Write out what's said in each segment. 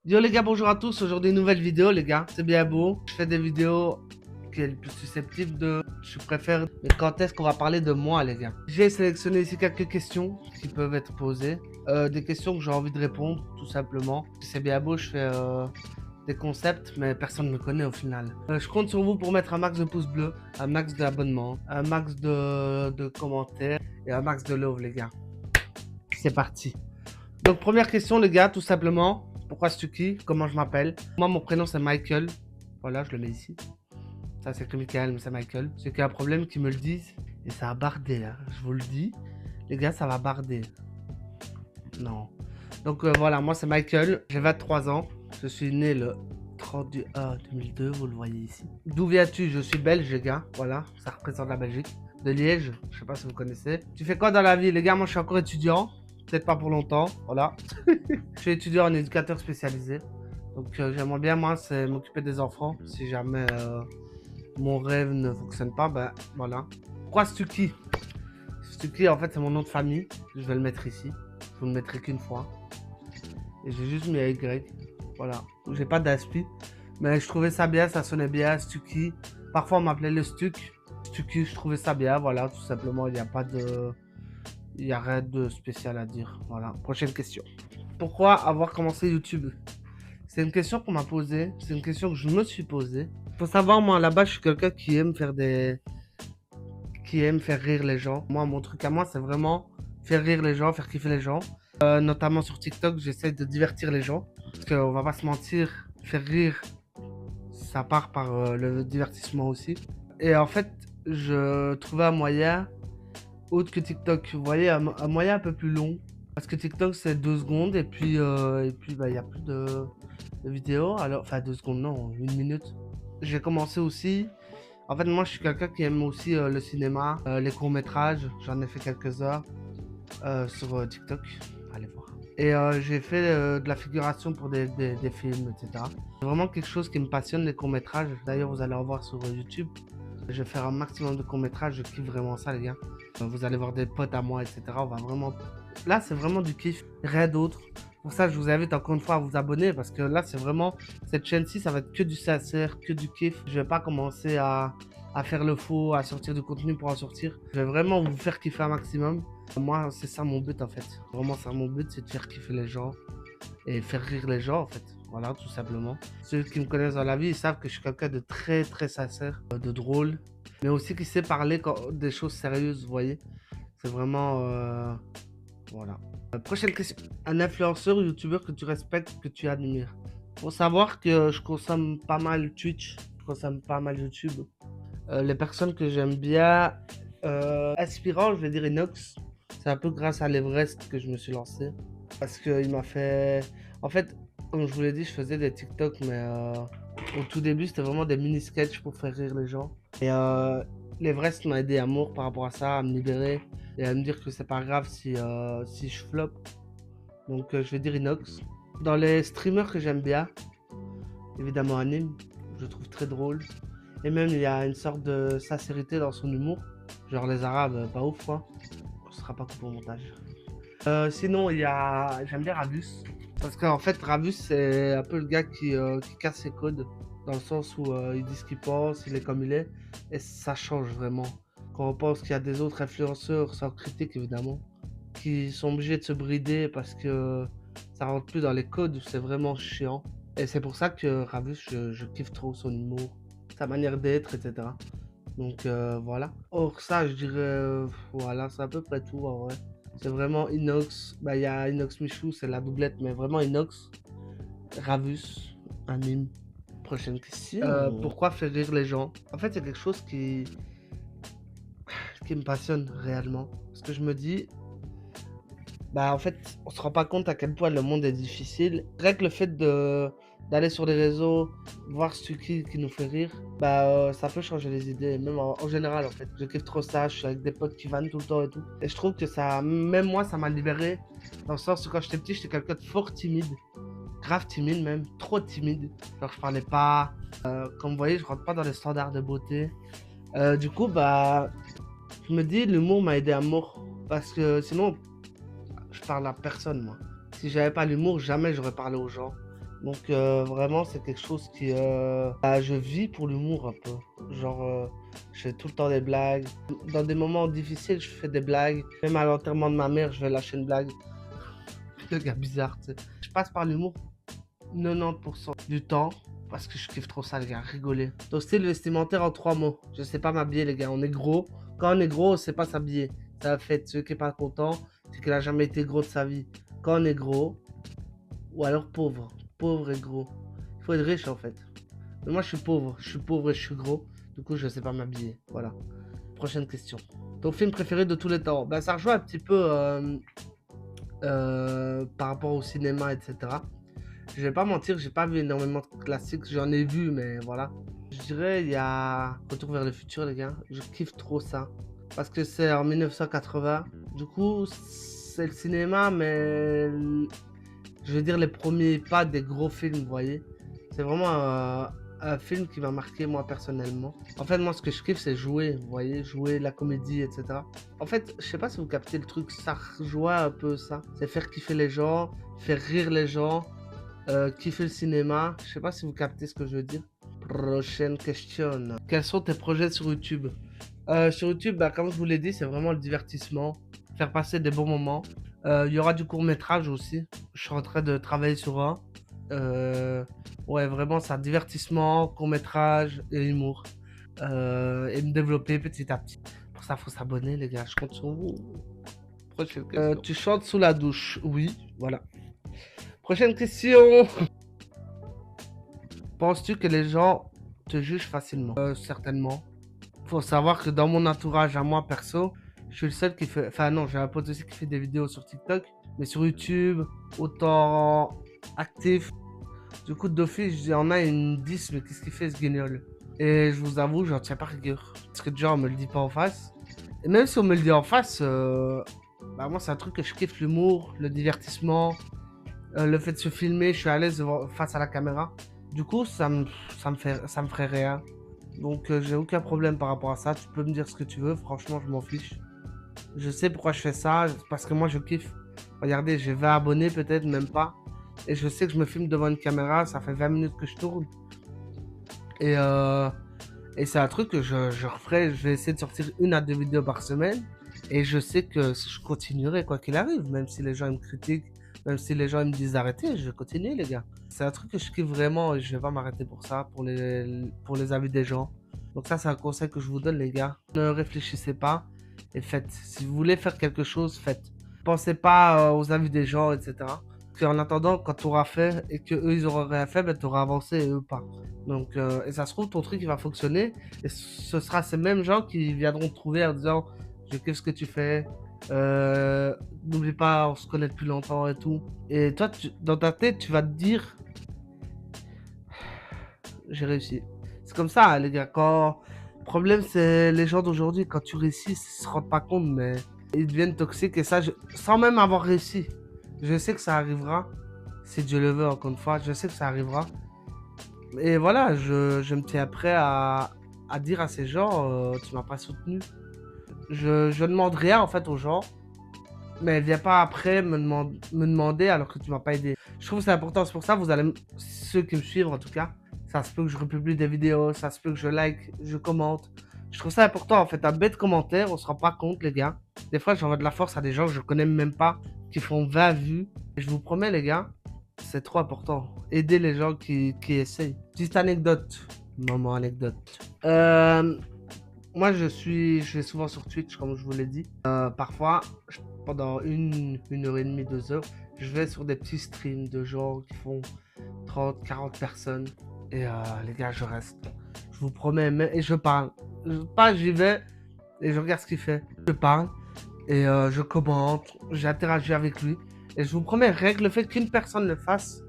Yo les gars, bonjour à tous. Aujourd'hui, une nouvelle vidéo, les gars. C'est bien beau. Je fais des vidéos qui est le plus susceptible de. Je préfère. Mais quand est-ce qu'on va parler de moi, les gars? J'ai sélectionné ici quelques questions qui peuvent être posées. Des questions que j'ai envie de répondre, tout simplement. C'est bien beau, je fais des concepts, mais personne ne me connaît au final. Je compte sur vous pour mettre un max de pouces bleus, un max d'abonnements, un max de commentaires et un max de love, les gars. C'est parti. Donc, première question, les gars, tout simplement. Pourquoi Stucky? Comment je m'appelle? Moi, mon prénom, c'est Michael. Voilà, je le mets ici. Ça, c'est que Michael, mais c'est Michael. C'est qu'il y a un problème qu'ils me le disent. Et ça a bardé, hein. Je vous le dis. Les gars, ça va barder. Non. Donc, voilà, moi, c'est Michael. J'ai 23 ans. Je suis né le 30 du 1 2002, vous le voyez ici. D'où viens-tu? Je suis belge, les gars. Voilà, ça représente la Belgique. De Liège, je sais pas si vous connaissez. Tu fais quoi dans la vie, les gars? Moi, je suis encore étudiant. Peut-être pas pour longtemps, voilà. Je suis étudiant en éducateur spécialisé. Donc j'aimerais bien, moi, c'est m'occuper des enfants. Si jamais mon rêve ne fonctionne pas, ben voilà. Pourquoi Stucky? Stucky, en fait, c'est mon nom de famille. Je vais le mettre ici. Je ne le mettrai qu'une fois. Et j'ai juste mis un Y. Voilà. Donc j'ai pas d'aspi. Mais je trouvais ça bien, ça sonnait bien, Stucky. Parfois, on m'appelait le Stuck. Stucky, je trouvais ça bien, voilà, tout simplement. Il n'y a pas de. Il n'y a rien de spécial à dire. Voilà. Prochaine question. Pourquoi avoir commencé YouTube? C'est une question qu'on m'a posée. C'est une question que je me suis posée. Faut savoir, moi, là-bas, je suis quelqu'un qui aime faire des. Qui aime faire rire les gens. Moi, mon truc à moi, c'est vraiment faire rire les gens, faire kiffer les gens. Notamment sur TikTok, j'essaie de divertir les gens. Parce qu'on va pas se mentir, faire rire, ça part par le divertissement aussi. Et en fait, je trouvais un moyen autre que TikTok. Vous voyez, un moyen un peu plus long. Parce que TikTok, c'est 2 secondes et puis bah, il y a plus de vidéos. Alors, enfin, 2 secondes, non, 1 minute. J'ai commencé aussi. En fait, moi, je suis quelqu'un qui aime aussi le cinéma, les courts-métrages. J'en ai fait quelques-uns sur TikTok. Allez voir. Et j'ai fait de la figuration pour des films, etc. C'est vraiment quelque chose qui me passionne, les courts-métrages. D'ailleurs, vous allez en voir sur YouTube. Je vais faire un maximum de courts-métrages. Je kiffe vraiment ça, les gars. Vous allez voir des potes à moi, etc. On va vraiment. Là, c'est vraiment du kiff. Rien d'autre. Pour ça, je vous invite encore une fois à vous abonner parce que là, c'est vraiment. Cette chaîne-ci, ça va être que du sincère, que du kiff. Je vais pas commencer à faire le faux, à sortir du contenu pour en sortir. Je vais vraiment vous faire kiffer un maximum. Moi, c'est ça mon but en fait. Vraiment, ça mon but, c'est de faire kiffer les gens et faire rire les gens en fait. Voilà, tout simplement. Ceux qui me connaissent dans la vie, ils savent que je suis quelqu'un de très très sincère, de drôle, mais aussi qui sait parler des choses sérieuses, vous voyez. C'est vraiment. Voilà. Prochaine question. Un influenceur ou youtubeur que tu respectes, que tu admires. Faut savoir que je consomme pas mal Twitch, je consomme pas mal YouTube. Les personnes que j'aime bien, inspirant, je vais dire Inox. C'est un peu grâce à l'Everest que je me suis lancé. Parce qu'il m'a fait. En fait, comme je vous l'ai dit, je faisais des TikTok, mais au tout début, c'était vraiment des mini-sketchs pour faire rire les gens. Et l'Everest m'a aidé à mort par rapport à ça, à me libérer et à me dire que c'est pas grave si je flop. Donc je vais dire Inox. Dans les streamers que j'aime bien, évidemment Anime, je le trouve très drôle. Et même il y a une sorte de sincérité dans son humour. Genre les Arabes, pas ouf quoi. Ce sera pas coupé au montage. Sinon, j'aime bien Ravus. Parce qu'en fait, Ravus, c'est un peu le gars qui casse ses codes. Dans le sens où il dit ce qu'il pense, il est comme il est. Et ça change vraiment. Quand on pense qu'il y a des autres influenceurs, sans critique évidemment, qui sont obligés de se brider parce que ça rentre plus dans les codes, c'est vraiment chiant. Et c'est pour ça que Ravus, je kiffe trop son humour, sa manière d'être, etc. Donc voilà. Or ça, je dirais, voilà, c'est à peu près tout en vrai. C'est vraiment Inox. Bah, il y a Inox Michou, c'est la doublette, mais vraiment Inox, Ravus, Anime. Prochaine question. Pourquoi faire rire les gens? En fait, c'est quelque chose qui me passionne réellement. Parce que je me dis, bah en fait, on se rend pas compte à quel point le monde est difficile. Rien que le fait d'aller sur les réseaux, voir ce qui nous fait rire, bah ça peut changer les idées, même en général en fait. Je kiffe trop ça, je suis avec des potes qui vannent tout le temps et tout. Et je trouve que ça, même moi, ça m'a libéré. Dans le sens où quand j'étais petit, j'étais quelqu'un de fort timide. Grave timide même, trop timide. Genre je parlais pas, comme vous voyez, je rentre pas dans les standards de beauté. Du coup, bah, je me dis, l'humour m'a aidé à mort. Parce que sinon, je parle à personne, moi. Si j'avais pas l'humour, jamais j'aurais parlé aux gens. Donc vraiment, c'est quelque chose qui... je vis pour l'humour un peu. Genre, je fais tout le temps des blagues. Dans des moments difficiles, je fais des blagues. Même à l'enterrement de ma mère, je vais lâcher une blague. Le gars bizarre, tu sais. Je passe par l'humour 90% du temps. Parce que je kiffe trop ça, les gars, rigoler. Ton style vestimentaire en 3 mots. Je sais pas m'habiller, les gars. On est gros. Quand on est gros, on sait pas s'habiller. Ça fait celui qui est pas content, c'est qu'il a jamais été gros de sa vie. Quand on est gros, ou alors pauvre. Pauvre et gros. Il faut être riche en fait. Mais moi je suis pauvre. Je suis pauvre et je suis gros. Du coup, je sais pas m'habiller. Voilà. Prochaine question. Ton film préféré de tous les temps? Ben, ça rejoint un petit peu par rapport au cinéma, etc. Je vais pas mentir, j'ai pas vu énormément de classiques. J'en ai vu, mais voilà. Je dirais, il y a Retour vers le futur, les gars. Je kiffe trop ça. Parce que c'est en 1980. Du coup, c'est le cinéma, mais je veux dire les premiers pas des gros films, vous voyez. C'est vraiment un film qui m'a marqué moi personnellement. En fait, moi ce que je kiffe c'est jouer, vous voyez, jouer la comédie, etc. En fait, je sais pas si vous captez le truc, ça rejoint un peu ça. C'est faire kiffer les gens, faire rire les gens, kiffer le cinéma. Je sais pas si vous captez ce que je veux dire. Prochaine question. Quels sont tes projets sur YouTube? Sur YouTube, bah, comme je vous l'ai dit, c'est vraiment le divertissement, faire passer des bons moments. Il y aura du court métrage aussi. Je suis en train de travailler sur un. Ouais, vraiment, c'est un divertissement, court métrage et humour. Et me développer petit à petit. Pour ça, faut s'abonner, les gars. Je compte sur vous. Prochaine question. Tu chantes sous la douche? Oui, voilà. Prochaine question. Penses-tu que les gens te jugent facilement? Certainement. Faut savoir que dans mon entourage, à moi perso, je suis le seul qui fait. Enfin, non, j'ai un pote aussi qui fait des vidéos sur TikTok, mais sur YouTube, autant actif. Du coup, d'office, il y en a une 10, mais qu'est-ce qu'il fait ce guignol? Et je vous avoue, j'en tiens pas rigueur. Parce que déjà, on me le dit pas en face. Et même si on me le dit en face, bah, moi, c'est un truc que je kiffe l'humour, le divertissement, le fait de se filmer, je suis à l'aise face à la caméra. Du coup, ça me ferait rien. Donc j'ai aucun problème par rapport à ça. Tu peux me dire ce que tu veux, franchement, je m'en fiche. Je sais pourquoi je fais ça, parce que moi je kiffe. Regardez, j'ai 20 abonnés peut-être, même pas. Et je sais que je me filme devant une caméra, ça fait 20 minutes que je tourne. Et, euh, et c'est un truc que je referai, je vais essayer de sortir 1 à 2 vidéos par semaine. Et je sais que je continuerai quoi qu'il arrive, même si les gens me critiquent, même si les gens me disent d'arrêter, je vais continuer les gars. C'est un truc que je kiffe vraiment et je vais pas m'arrêter pour ça, pour les avis des gens. Donc ça c'est un conseil que je vous donne les gars. Ne réfléchissez pas et faites. Si vous voulez faire quelque chose, faites. Pensez pas aux avis des gens, etc. En attendant, quand tu auras fait et que eux ils auront rien fait, ben, tu auras avancé et eux pas. Donc, et ça se trouve, ton truc il va fonctionner et ce sera ces mêmes gens qui viendront te trouver en disant je kiffe ce que tu fais, n'oublie pas, on se connaît depuis longtemps et tout. Et toi, dans ta tête, tu vas te dire j'ai réussi. C'est comme ça, les gars. Le problème, c'est les gens d'aujourd'hui, quand tu réussis, ils se rendent pas compte, mais ils deviennent toxiques et ça, sans même avoir réussi. Je sais que ça arrivera. Si Dieu le veut, encore une fois, je sais que ça arrivera. Et voilà, je me tiens prêt à dire à ces gens, tu m'as pas soutenu. Je demande rien en fait aux gens, mais viens pas après me demander alors que tu m'as pas aidé. Je trouve que c'est important, c'est pour ça, vous allez, ceux qui me suivent en tout cas, ça se peut que je republie des vidéos, ça se peut que je like, je commente. Je trouve ça important en fait, un bête commentaire, on se rend pas compte les gars. Des fois j'envoie de la force à des gens que je connais même pas, qui font 20 vues. Et je vous promets les gars, c'est trop important. Aider les gens qui essayent. Petite anecdote. Moment anecdote. Moi je vais souvent sur Twitch comme je vous l'ai dit. Parfois, pendant 1 heure et demie, 2 heures, je vais sur des petits streams de gens qui font 30, 40 personnes. Et les gars, je reste. Je vous promets, et je parle. J'y vais et je regarde ce qu'il fait. Je parle et je commente, j'interagis avec lui. Et je vous promets, rien que le fait qu'une personne le fasse,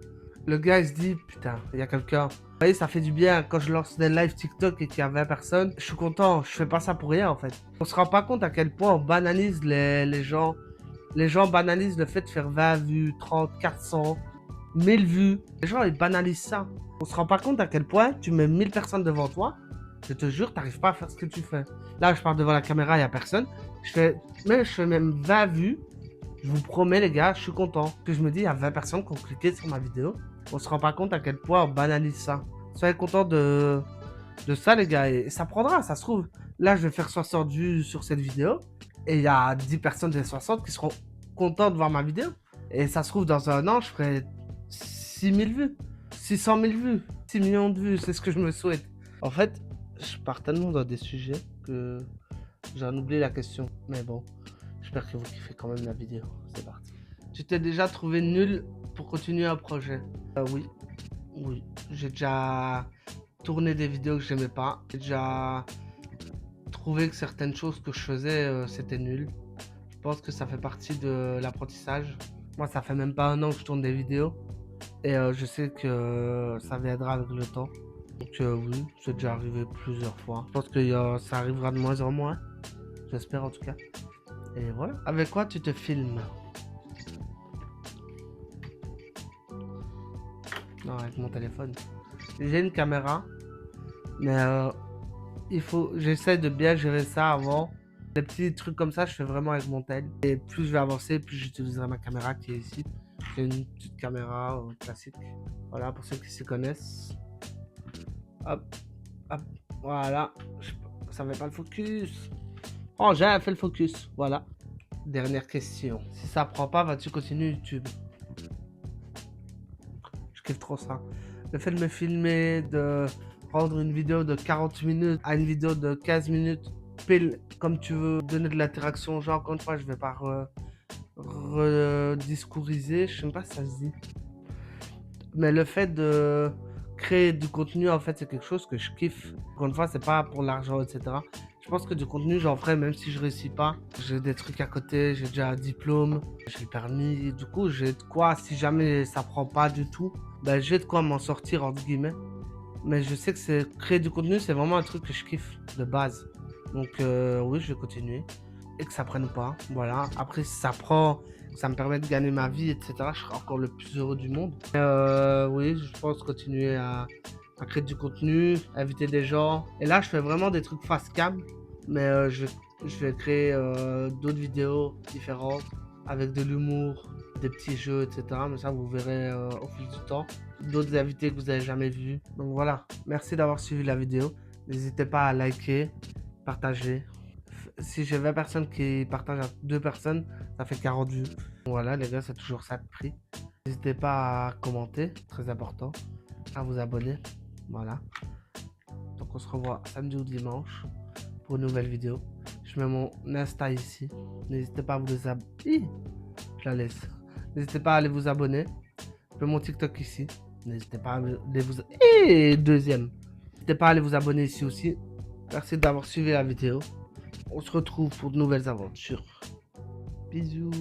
le gars il se dit putain, il y a quelqu'un. Vous voyez, ça fait du bien quand je lance des lives TikTok et qu'il y a 20 personnes. Je suis content, je fais pas ça pour rien en fait. On se rend pas compte à quel point on banalise les gens. Les gens banalisent le fait de faire 20 vues, 30, 400, 1000 vues. Les gens ils banalisent ça. On se rend pas compte à quel point tu mets 1000 personnes devant toi. Je te jure, t'arrives pas à faire ce que tu fais. Là, je parle devant la caméra, il y a personne. Je fais même 20 vues. Je vous promets, les gars, je suis content. Que je me dis, il y a 20 personnes qui ont cliqué sur ma vidéo. On se rend pas compte à quel point on banalise ça. Soyez contents de ça, les gars. Et ça prendra, ça se trouve. Là, je vais faire 60 vues sur cette vidéo. Et il y a 10 personnes des 60 qui seront contents de voir ma vidéo. Et ça se trouve, dans un an, je ferai 6000 vues. 600 000 vues. 6 millions de vues, c'est ce que je me souhaite. En fait, je pars tellement dans des sujets que j'en oublie la question. Mais bon, j'espère que vous kiffez quand même la vidéo. C'est parti. Tu t'es déjà trouvé nul pour continuer un projet? Oui. Oui. J'ai déjà tourné des vidéos que j'aimais pas. J'ai déjà trouvé que certaines choses que je faisais, c'était nul. Je pense que ça fait partie de l'apprentissage. Moi, ça fait même pas un an que je tourne des vidéos. Et je sais que ça viendra avec le temps. Donc oui, c'est déjà arrivé plusieurs fois. Je pense que ça arrivera de moins en moins. J'espère en tout cas. Et voilà. Avec quoi tu te filmes? Non, avec mon téléphone. J'ai une caméra. Mais j'essaie de bien gérer ça avant. Des petits trucs comme ça, je fais vraiment avec mon tel. Et plus je vais avancer, plus j'utiliserai ma caméra qui est ici. C'est une petite caméra classique. Voilà, pour ceux qui s'y connaissent. Hop, hop, voilà. Ça fait pas le focus. Oh, j'ai fait le focus. Voilà. Dernière question. Si ça prend pas, vas-tu continuer YouTube? Je kiffe trop ça. Le fait de me filmer, de rendre une vidéo de 40 minutes à une vidéo de 15 minutes, pile comme tu veux, donner de l'interaction aux gens. Encore une fois, je vais pas rediscouriser, je sais même pas si ça se dit. Mais le fait de créer du contenu, en fait, c'est quelque chose que je kiffe. Encore une fois, c'est pas pour l'argent, etc. Je pense que du contenu, j'en ferai même si je réussis pas. J'ai des trucs à côté, j'ai déjà un diplôme, j'ai le permis. Du coup, j'ai de quoi, si jamais ça prend pas du tout, ben, j'ai de quoi m'en sortir, entre guillemets. Mais je sais que créer du contenu, c'est vraiment un truc que je kiffe de base. Donc oui, je vais continuer. Et que ça prenne pas. Voilà. Après, si ça prend, ça me permet de gagner ma vie, etc., je serai encore le plus heureux du monde. Oui, je pense continuer à créer du contenu, inviter des gens. Et là, je fais vraiment des trucs face cam. Mais je vais créer d'autres vidéos différentes avec de l'humour, des petits jeux, etc. Mais ça, vous verrez au fil du temps. D'autres invités que vous n'avez jamais vus. Donc voilà, merci d'avoir suivi la vidéo. N'hésitez pas à liker, partager. Si j'ai 20 personnes qui partagent à 2 personnes, ça fait 40 vues. Voilà les gars, c'est toujours ça de prix. N'hésitez pas à commenter, très important. À vous abonner. Voilà. Donc on se revoit samedi ou dimanche pour une nouvelle vidéo. Je mets mon Insta ici. N'hésitez pas à vous abonner. Je la laisse. N'hésitez pas à aller vous abonner. Je mets mon TikTok ici. N'hésitez pas à aller vous... Et deuxième. N'hésitez pas à aller vous abonner ici aussi. Merci d'avoir suivi la vidéo. On se retrouve pour de nouvelles aventures. Bisous.